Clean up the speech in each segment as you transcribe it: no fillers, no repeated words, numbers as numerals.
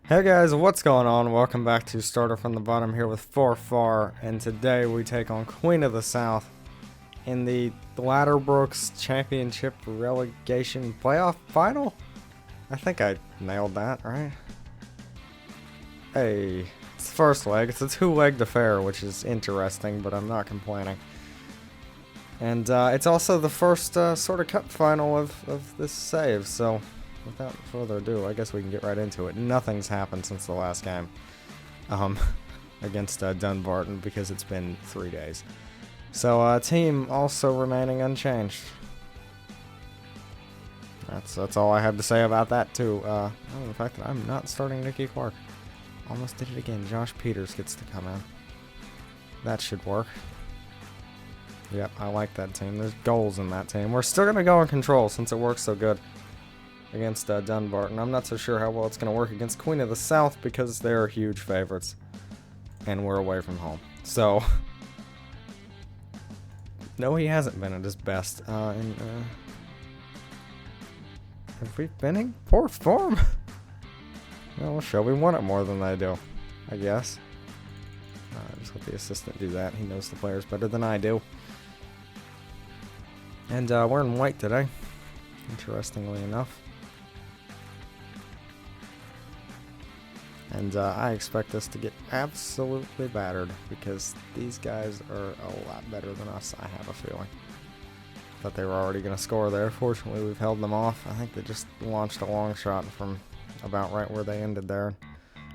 Hey guys, what's going on? Welcome back to Starter from the Bottom here with Forfar, and today we take on Queen of the South in the Ladderbrooks Championship Relegation Playoff Final? I think I nailed that, right? Hey, it's the first leg. It's a two-legged affair, which is interesting, but I'm not complaining. And it's also the first sort of cup final of this save, so without further ado, I guess we can get right into it. Nothing's happened since the last game against Dunbarton because it's been 3 days. So team also remaining unchanged. That's all I have to say about that too. The fact that I'm not starting Nicky Clark. Almost did it again. Josh Peters gets to come in. That should work. Yep, I like that team. There's goals in that team. We're still going to go in control since it works so good against Dunbarton. I'm not so sure how well it's going to work against Queen of the South because they're huge favorites. And we're away from home. So, no, he hasn't been at his best. Have we been in poor form? Well, sure, we want it more than they do, I guess. Just let the assistant do that. He knows the players better than I do. And we're in white today, interestingly enough. And I expect us to get absolutely battered because these guys are a lot better than us, I have a feeling. Thought they were already going to score there. Fortunately, we've held them off. I think they just launched a long shot from about right where they ended there.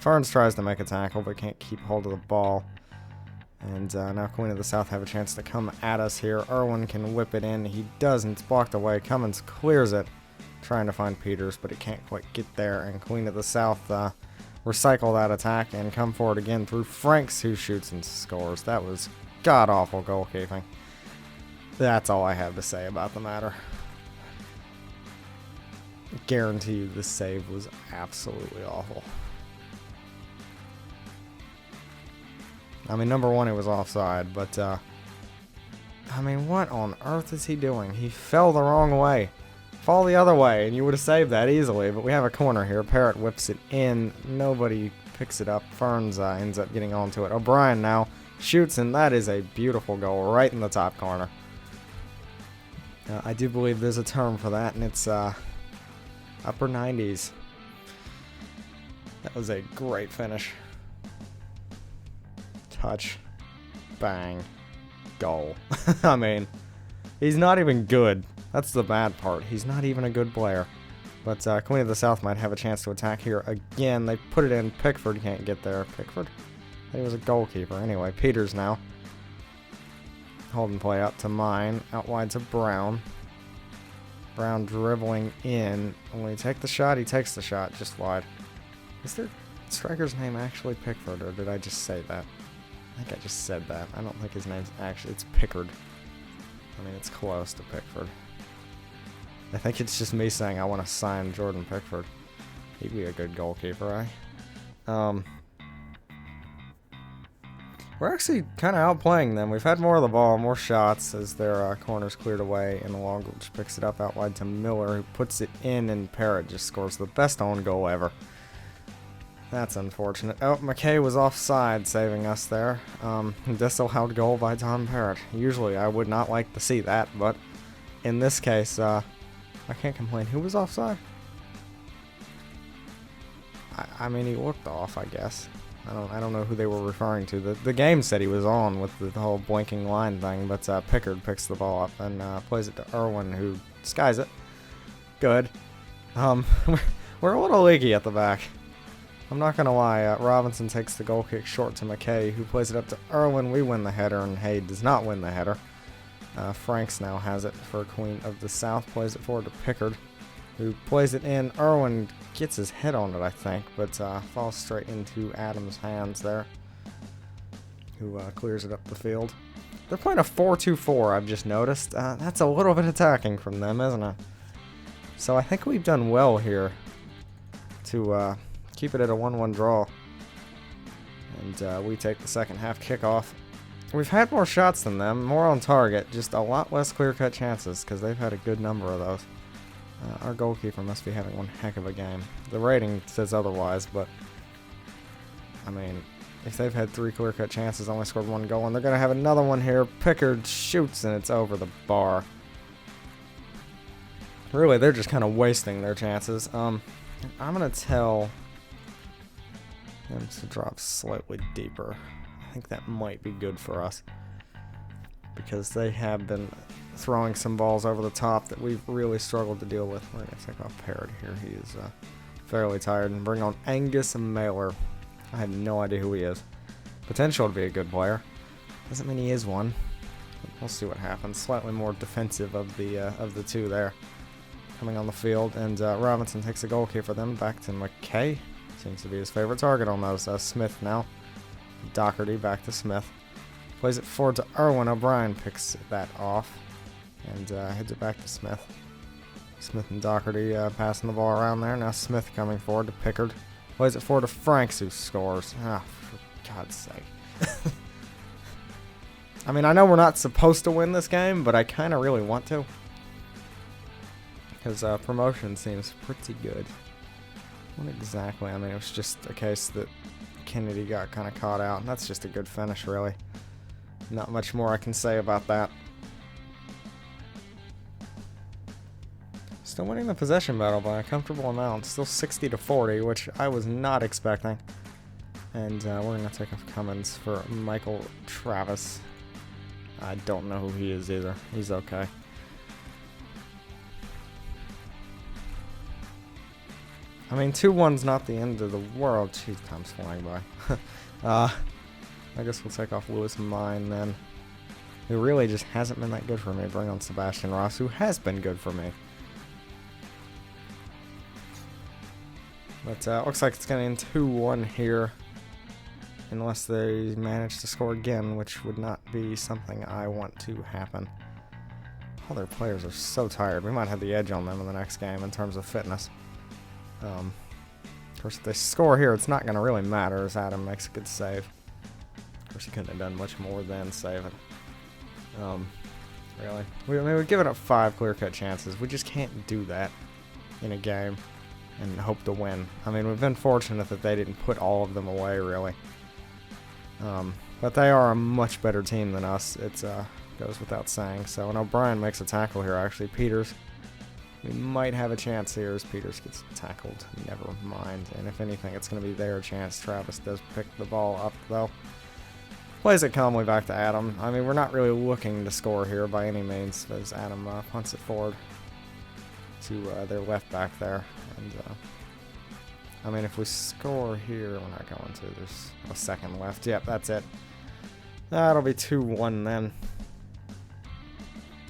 Ferns tries to make a tackle but can't keep hold of the ball. And now Queen of the South have a chance to come at us here. Irwin can whip it in. He doesn't. It's blocked away. Cummins clears it, trying to find Peters, but it can't quite get there. And Queen of the South recycle that attack and come forward again through Franks, who shoots and scores. That was god-awful goalkeeping. That's all I have to say about the matter. I guarantee you this save was absolutely awful. I mean, number one, it was offside, but, I mean, what on earth is he doing? He fell the wrong way. Fall the other way, and you would have saved that easily, but we have a corner here. Parrott whips it in. Nobody picks it up. Ferns ends up getting onto it. O'Brien now shoots, and that is a beautiful goal right in the top corner. I do believe there's a term for that, and it's upper 90s. That was a great finish. Touch, bang, goal. I mean, he's not even good. That's the bad part. He's not even a good player. But Queen of the South might have a chance to attack here again. They put it in. Pickford can't get there. Pickford? He was a goalkeeper. Anyway, Peters now. Holding play up to Mine. Out wide to Brown. Brown dribbling in. When he take the shot, he takes the shot just wide. Is their striker's name actually Pickford, or did I just say that? I think I just said that. I don't think his name's actually... It's Pickard. I mean, it's close to Pickford. I think it's just me saying I want to sign Jordan Pickford. He'd be a good goalkeeper, right? We're actually kind of outplaying them. We've had more of the ball, more shots as their corners cleared away, and Longridge picks it up out wide to Miller, who puts it in, and Parrott just scores the best own goal ever. That's unfortunate. Oh, McKay was offside, saving us there. Disallowed goal by Tom Parrott. Usually I would not like to see that, but in this case, I can't complain. Who was offside? I mean, he looked off, I guess. I don't know who they were referring to. The game said he was on with the whole blinking line thing, but Pickard picks the ball up and plays it to Irwin, who skies it. Good. We're a little leaky at the back. I'm not going to lie, Robinson takes the goal kick short to McKay, who plays it up to Irwin. We win the header, and Hay does not win the header. Franks now has it for Queen of the South, plays it forward to Pickard, who plays it in. Irwin gets his head on it, I think, but falls straight into Adams' hands there, who clears it up the field. They're playing a 4-2-4, I've just noticed. That's a little bit attacking from them, isn't it? So I think we've done well here to... keep it at a 1-1 draw. And we take the second half kickoff. We've had more shots than them, more on target, just a lot less clear-cut chances because they've had a good number of those. Our goalkeeper must be having one heck of a game. The rating says otherwise, but I mean, if they've had 3 clear-cut chances, only scored 1 goal, and they're going to have another one here. Pickard shoots, and it's over the bar. Really, they're just kind of wasting their chances. I'm going to tell them to drop slightly deeper. I think that might be good for us, because they have been throwing some balls over the top that we've really struggled to deal with. We're going to take off Parrott here. He is fairly tired, and bring on Angus Mailer. I have no idea who he is. Potential to be a good player. Doesn't mean he is one. We'll see what happens. Slightly more defensive of the two there. Coming on the field, and Robinson takes a goal kick for them. Back to McKay. Seems to be his favorite target on those. Smith now. Doherty back to Smith. Plays it forward to Erwin. O'Brien picks that off and heads it back to Smith. Smith and Doherty passing the ball around there. Now Smith coming forward to Pickard. Plays it forward to Franks, who scores. Ah, for God's sake. I mean, I know we're not supposed to win this game, but I kind of really want to. Because promotion seems pretty good. What exactly? I mean, it was just a case that Kennedy got kind of caught out. That's just a good finish, really. Not much more I can say about that. Still winning the possession battle by a comfortable amount. Still 60-40, which I was not expecting. And we're going to take off Cummins for Michael Travis. I don't know who he is either. He's okay. I mean, 2-1's not the end of the world. Jeez, time's flying by. I guess we'll take off Lewis Mine then. Who really just hasn't been that good for me. Bring on Sebastian Ross, who has been good for me. But looks like it's going to end 2-1 here. Unless they manage to score again, which would not be something I want to happen. All their players are so tired. We might have the edge on them in the next game in terms of fitness. Of course, if they score here, it's not going to really matter as Adam makes a good save. Of course, he couldn't have done much more than save it. Really. We've given up 5 clear-cut chances. We just can't do that in a game and hope to win. I mean, we've been fortunate that they didn't put all of them away, really. But they are a much better team than us. It goes without saying. So, and O'Brien makes a tackle here, actually. Peters. We might have a chance here as Peters gets tackled. Never mind. And if anything, it's going to be their chance. Travis does pick the ball up, though. Plays it calmly back to Adam. I mean, we're not really looking to score here by any means, as Adam punts it forward to their left back there. And, I mean, if we score here, we're not going to. There's a second left. Yep, that's it. That'll be 2-1 then.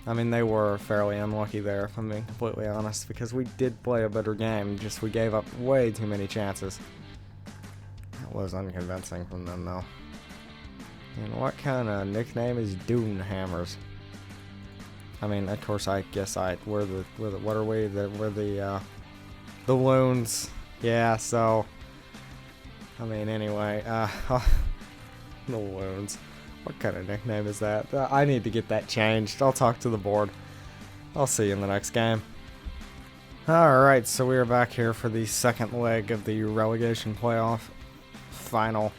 I mean, they were fairly unlucky there, if I'm being completely honest, because we did play a better game, just we gave up way too many chances. That was unconvincing from them, though. And what kind of nickname is Dune Hammers? I mean, of course, I guess we're the what are we? We're the Loons. Yeah, so, I mean, anyway, the Loons. What kind of nickname is that? I need to get that changed. I'll talk to the board. I'll see you in the next game. Alright, so we are back here for the second leg of the relegation playoff final.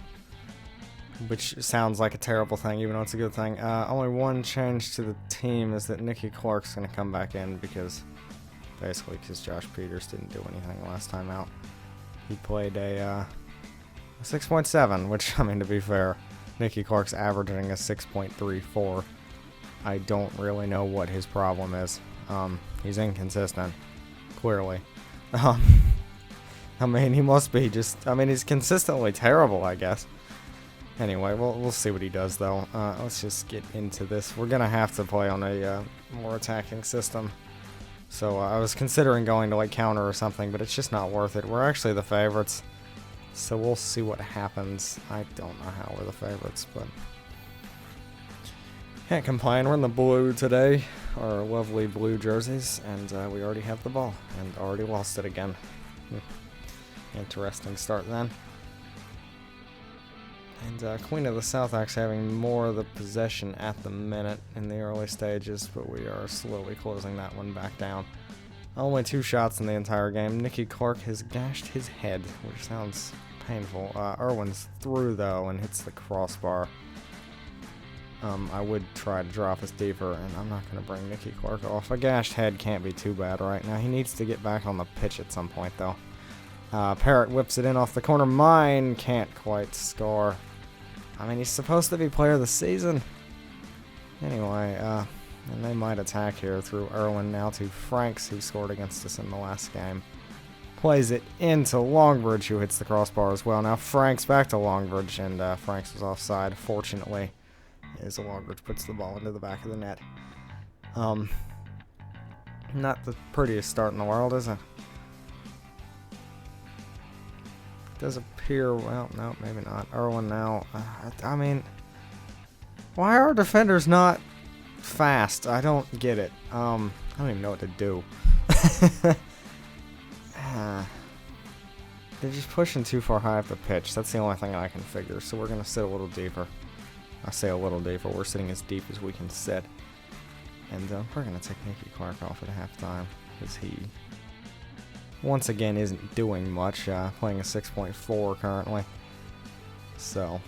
Which sounds like a terrible thing, even though it's a good thing. Only one change to the team is that Nicky Clark's going to come back in because Josh Peters didn't do anything last time out. He played a 6.7, which, I mean, to be fair, Nicky Clark's averaging a 6.34. I don't really know what his problem is. He's inconsistent, clearly. I mean, he must be just, I mean, he's consistently terrible, I guess. Anyway, we'll see what he does, though. Let's just get into this. We're going to have to play on a more attacking system. So I was considering going to like counter or something, but it's just not worth it. We're actually the favorites. So we'll see what happens. I don't know how we're the favorites, but can't complain. We're in the blue today, our lovely blue jerseys, and we already have the ball and already lost it again. Interesting start then. And Queen of the South actually having more of the possession at the minute in the early stages, but we are slowly closing that one back down. Only 2 shots in the entire game. Nicky Clark has gashed his head, which sounds painful. Irwin's through, though, and hits the crossbar. I would try to drop us deeper, and I'm not going to bring Nicky Clark off. A gashed head can't be too bad right now. He needs to get back on the pitch at some point, though. Parrott whips it in off the corner. Mine can't quite score. I mean, he's supposed to be player of the season. Anyway, and they might attack here through Irwin now to Franks, who scored against us in the last game. Plays it into Longbridge, who hits the crossbar as well. Now Franks back to Longbridge, and Franks was offside, fortunately, as Longbridge puts the ball into the back of the net. Not the prettiest start in the world, is it? Does appear, well, no, maybe not. Irwin now, I mean, why are defenders not fast? I don't get it. I don't even know what to do. They're just pushing too far high up the pitch. That's the only thing I can figure. So we're going to sit a little deeper. I say a little deeper. We're sitting as deep as we can sit. And we're going to take Nicky Clark off at halftime because he, once again, isn't doing much. Playing a 6.4 currently. So,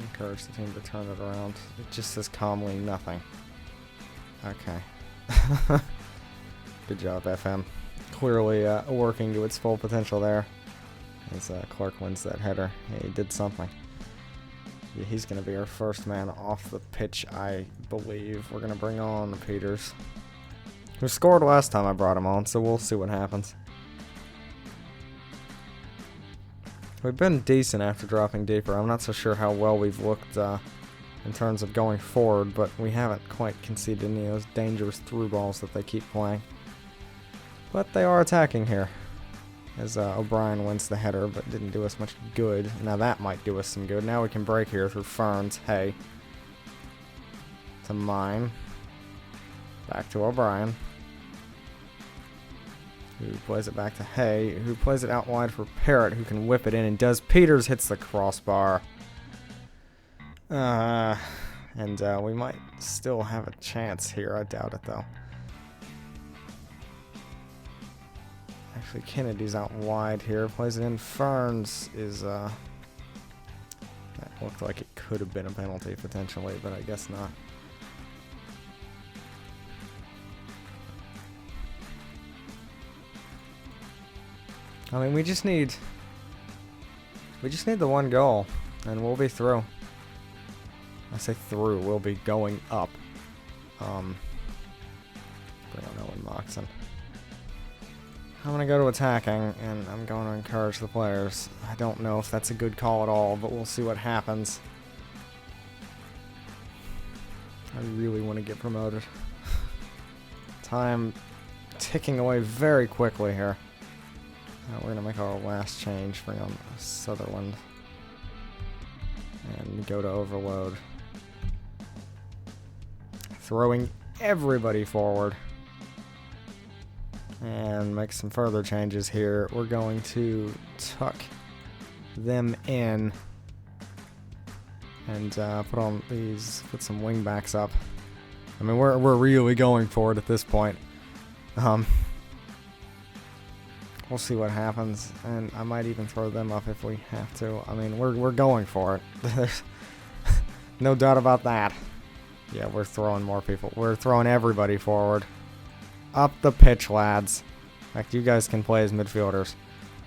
encourage the team to turn it around. It just says calmly nothing. Okay. Good job, FM. Clearly working to its full potential there. As Clark wins that header. Yeah, he did something. Yeah, he's going to be our first man off the pitch, I believe. We're going to bring on Peters, who scored last time I brought him on, so we'll see what happens. We've been decent after dropping deeper. I'm not so sure how well we've looked in terms of going forward, but we haven't quite conceded any of those dangerous through balls that they keep playing. But they are attacking here, as O'Brien wins the header, but didn't do us much good. Now that might do us some good. Now we can break here through Ferns. Hey. To Mine. Back to O'Brien, who plays it back to Hay, who plays it out wide for Parrott, who can whip it in and does. Peters hits the crossbar. And we might still have a chance here. I doubt it, though. Actually, Kennedy's out wide here. Plays it in. Ferns is, that looked like it could have been a penalty, potentially, but I guess not. I mean, we just need the one goal, and we'll be through. I say through, we'll be going up. Bring on Owen Moxon. I'm going to go to attacking, and I'm going to encourage the players. I don't know if that's a good call at all, but we'll see what happens. I really want to get promoted. Time ticking away very quickly here. We're going to make our last change, bring on Sutherland, and go to overload. Throwing everybody forward. And make some further changes here. We're going to tuck them in and put some wing backs up. I mean, we're really going for it at this point. We'll see what happens, and I might even throw them up if we have to. I mean, we're going for it. There's no doubt about that. Yeah, we're throwing more people. We're throwing everybody forward. Up the pitch, lads. In fact, you guys can play as midfielders.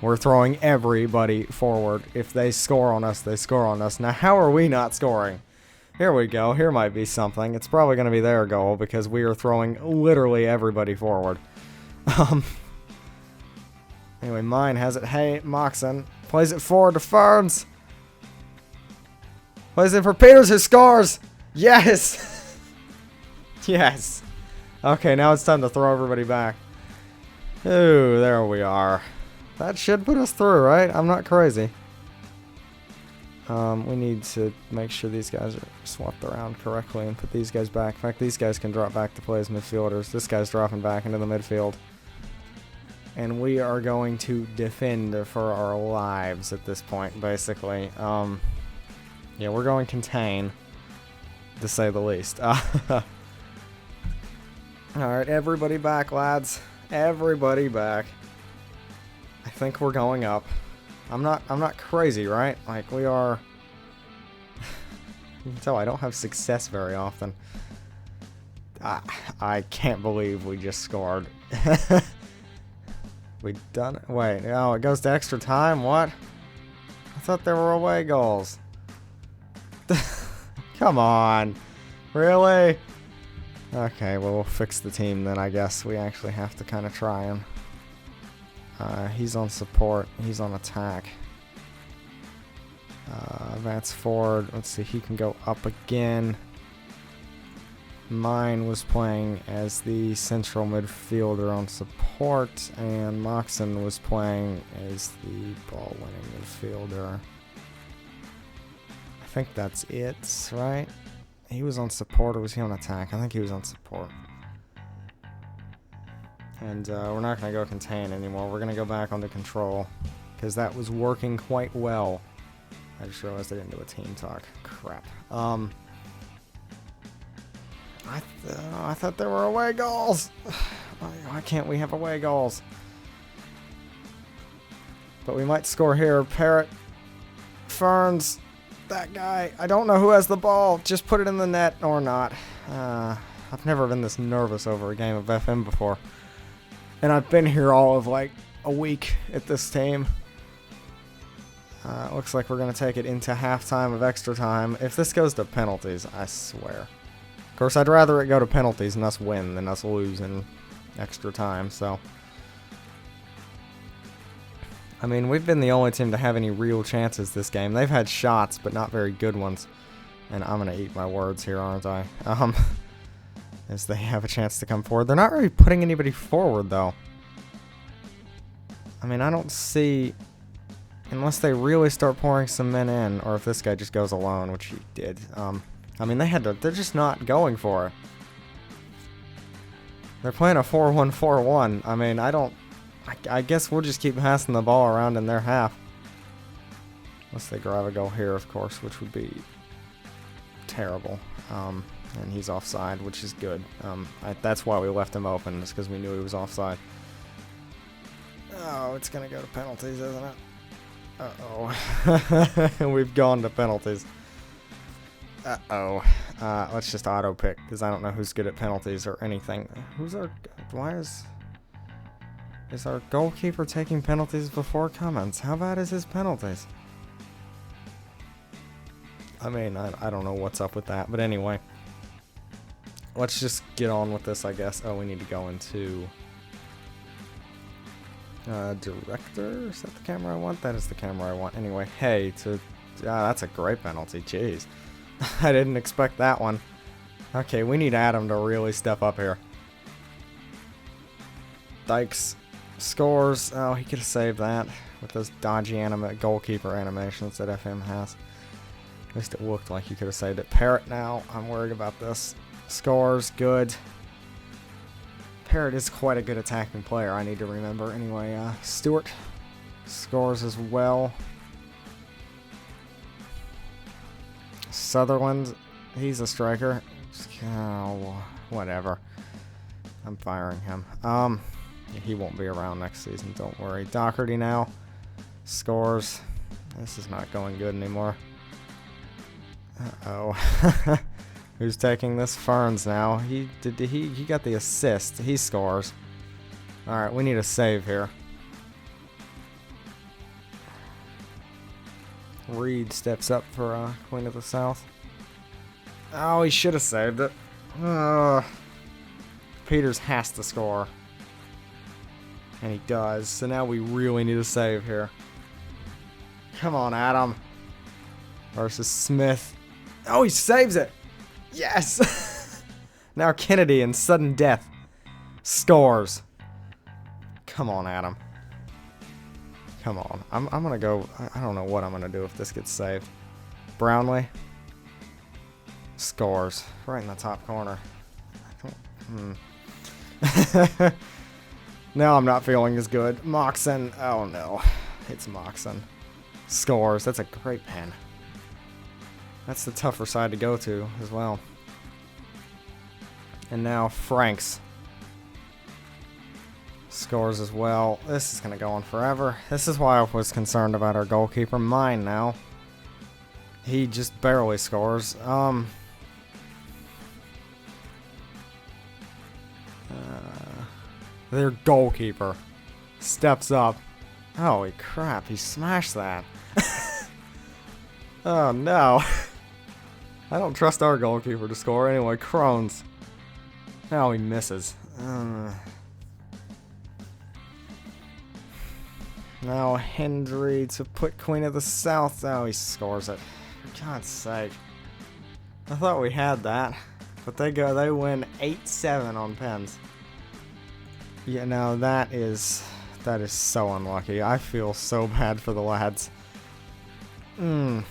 We're throwing everybody forward. If they score on us, they score on us. Now, how are we not scoring? Here we go. Here might be something. It's probably going to be their goal because we are throwing literally everybody forward. Anyway, Mine has it. Hey, Moxon plays it forward to Ferns. Plays it for Peters, who scores. Yes. Yes. Okay, now it's time to throw everybody back. Ooh, there we are. That should put us through, right? I'm not crazy. We need to make sure these guys are swapped around correctly and put these guys back. In fact, these guys can drop back to play as midfielders. This guy's dropping back into the midfield. And we are going to defend for our lives at this point, basically. Yeah, we're going contain, to say the least. Alright, everybody back, lads. Everybody back. I think we're going up. I'm not crazy, right? Like, we are... You can tell I don't have success very often. I can't believe we just scored. We done it? Wait, oh, it goes to extra time? What? I thought there were away goals. Come on. Really? Okay, well, we'll fix the team then, I guess. We actually have to kind of try him. He's on support. He's on attack. That's forward. Let's see, he can go up again. Mine was playing as the central midfielder on support, and Moxon was playing as the ball-winning midfielder. I think that's it, right? He was on support, or was he on attack? I think he was on support. And we're not going to go contain anymore. We're going to go back onto control, because that was working quite well. I just realized I didn't do a team talk. Crap. I thought there were away goals. Why can't we have away goals? But we might score here. Parrott, Ferns, that guy. I don't know who has the ball. Just put it in the net or not. I've never been this nervous over a game of FM before. And I've been here all of like a week at this team. Looks like we're going to take it into halftime of extra time. If this goes to penalties, I swear. Of course, I'd rather it go to penalties and us win than us lose in extra time, so. I mean, we've been the only team to have any real chances this game. They've had shots, but not very good ones. And I'm going to eat my words here, aren't I? As they have a chance to come forward. They're not really putting anybody forward, though. I mean, I don't see... Unless they really start pouring some men in, or if this guy just goes alone, which he did. I mean, they're just not going for it. They're playing a 4-1-4-1. I mean, I guess we'll just keep passing the ball around in their half. Unless they grab a goal here, of course, which would be terrible. And he's offside, which is good. That's why we left him open, just because we knew he was offside. Oh, it's going to go to penalties, isn't it? Uh-oh. We've gone to penalties. Uh-oh. Let's just auto-pick, because I don't know who's good at penalties or anything. Is our goalkeeper taking penalties before comments? How bad is his penalties? I mean, I don't know what's up with that, but anyway. Let's just get on with this, I guess. Oh, we need to go into... director? Is that the camera I want? That is the camera I want. Anyway, hey, that's a great penalty. Jeez. I didn't expect that one. Okay, we need Adam to really step up here. Dykes scores. Oh, he could have saved that with those dodgy goalkeeper animations that FM has. At least it looked like he could have saved it. Parrott now. I'm worried about this. Scores. Good. Parrott is quite a good attacking player, I need to remember. Anyway, Stewart scores as well. Sutherland, he's a striker. Oh, whatever. I'm firing him. He won't be around next season, don't worry. Doherty now scores. This is not going good anymore. Uh-oh. Who's taking this? Ferns now. He got the assist. He scores. Alright, we need a save here. Reed steps up for Queen of the South. Oh, he should have saved it. Peters has to score. And he does. So now we really need a save here. Come on, Adam. Versus Smith. Oh, he saves it. Yes! Now Kennedy in sudden death scores. Come on, Adam. Come on. I'm going to go... I don't know what I'm going to do if this gets saved. Brownlee scores. Right in the top corner. Now I'm not feeling as good. Moxon. Oh, no. It's Moxon. Scores. That's a great pen. That's the tougher side to go to as well. And now Franks scores as well. This is going to go on forever. This is why I was concerned about our goalkeeper. Mine now. He just barely scores. Their goalkeeper steps up. Holy crap, he smashed that. Oh no. I don't trust our goalkeeper to score anyway. Crohn's. Oh, he misses. Now Hendry to put Queen of the South. Oh, he scores it. For God's sake. I thought we had that. But they win 8-7 on pens. Yeah, no, that is so unlucky. I feel so bad for the lads. Man.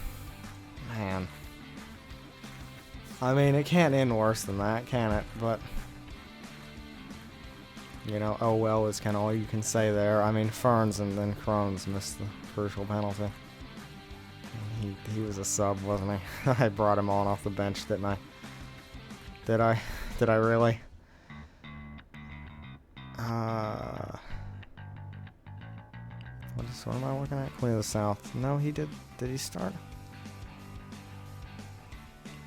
I mean, it can't end worse than that, can it? But, you know, oh well is kind of all you can say there. I mean, Ferns and then Crohn's missed the crucial penalty. He was a sub, wasn't he? I brought him on off the bench, didn't I? Did I really? What am I looking at? Queen of the South. No, he did. Did he start?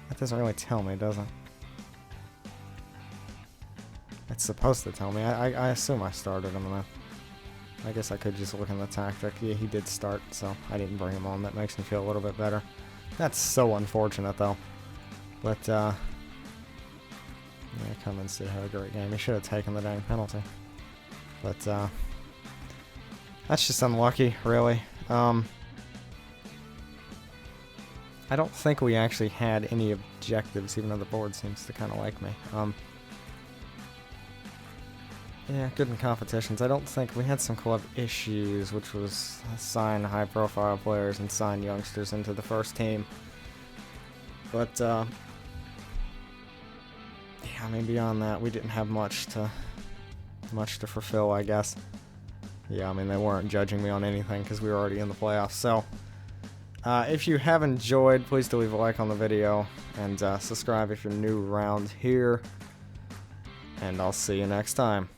That doesn't really tell me, does it? It's supposed to tell me. I assume I started him, though. I guess I could just look in the tactic. Yeah, he did start, so I didn't bring him on. That makes me feel a little bit better. That's so unfortunate, though. But, yeah, Cummins did have a great game. He should have taken the dang penalty. But, that's just unlucky, really. I don't think we actually had any objectives, even though the board seems to kind of like me. Yeah, good in competitions. I don't think we had some club issues, which was sign high-profile players and sign youngsters into the first team. But, yeah, I mean, beyond that, we didn't have much to fulfill, I guess. Yeah, I mean, they weren't judging me on anything because we were already in the playoffs. So, if you have enjoyed, please do leave a like on the video and subscribe if you're new around here. And I'll see you next time.